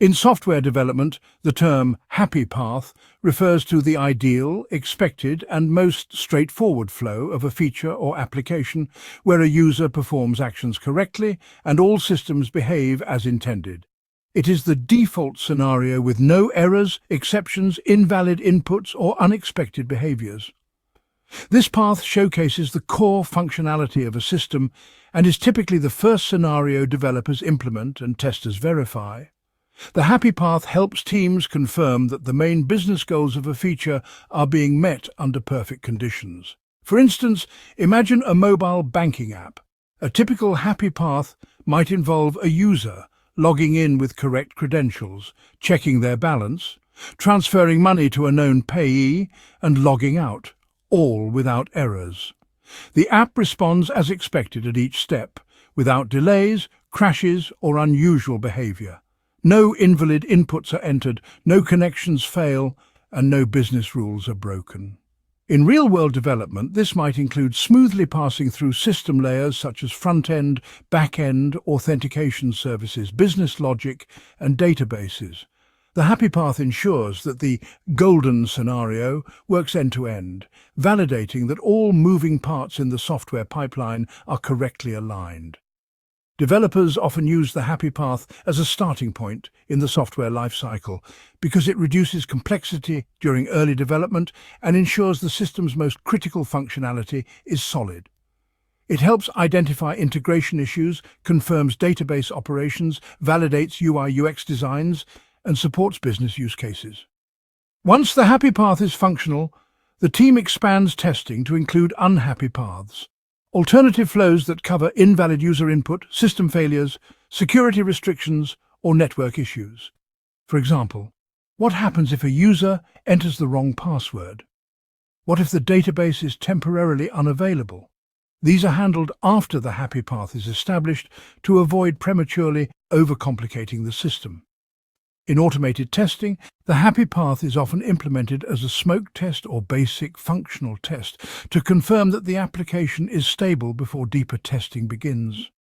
In software development, the term happy path refers to the ideal, expected, and most straightforward flow of a feature or application where a user performs actions correctly and all systems behave as intended. It is the default scenario with no errors, exceptions, invalid inputs, or unexpected behaviors. This path showcases the core functionality of a system and is typically the first scenario developers implement and testers verify. The happy path helps teams confirm that the main business goals of a feature are being met under perfect conditions. For instance, imagine a mobile banking app. A typical happy path might involve a user logging in with correct credentials, checking their balance, transferring money to a known payee, and logging out, all without errors. The app responds as expected at each step, without delays, crashes, or unusual behavior. No invalid inputs are entered, no connections fail, and no business rules are broken. In real-world development, this might include smoothly passing through system layers such as front-end, back-end, authentication services, business logic, and databases. The happy path ensures that the golden scenario works end-to-end, validating that all moving parts in the software pipeline are correctly aligned. Developers often use the happy path as a starting point in the software lifecycle because it reduces complexity during early development and ensures the system's most critical functionality is solid. It helps identify integration issues, confirms database operations, validates UI/UX designs, and supports business use cases. Once the happy path is functional, the team expands testing to include unhappy paths. Alternative flows that cover invalid user input, system failures, security restrictions, or network issues. For example, what happens if a user enters the wrong password? What if the database is temporarily unavailable? These are handled after the happy path is established to avoid prematurely overcomplicating the system. In automated testing, the happy path is often implemented as a smoke test or basic functional test to confirm that the application is stable before deeper testing begins.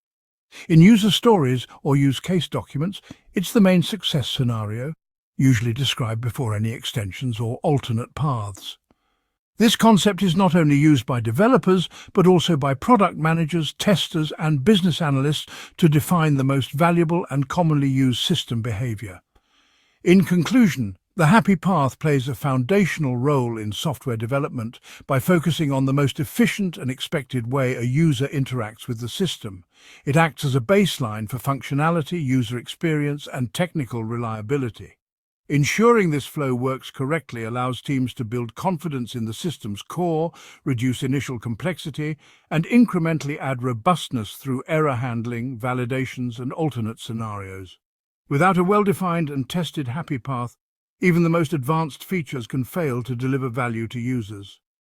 In user stories or use case documents, it's the main success scenario, usually described before any extensions or alternate paths. This concept is not only used by developers, but also by product managers, testers, and business analysts to define the most valuable and commonly used system behavior. In conclusion, the happy path plays a foundational role in software development by focusing on the most efficient and expected way a user interacts with the system. It acts as a baseline for functionality, user experience, and technical reliability. Ensuring this flow works correctly allows teams to build confidence in the system's core, reduce initial complexity, and incrementally add robustness through error handling, validations, and alternate scenarios. Without a well-defined and tested happy path, even the most advanced features can fail to deliver value to users.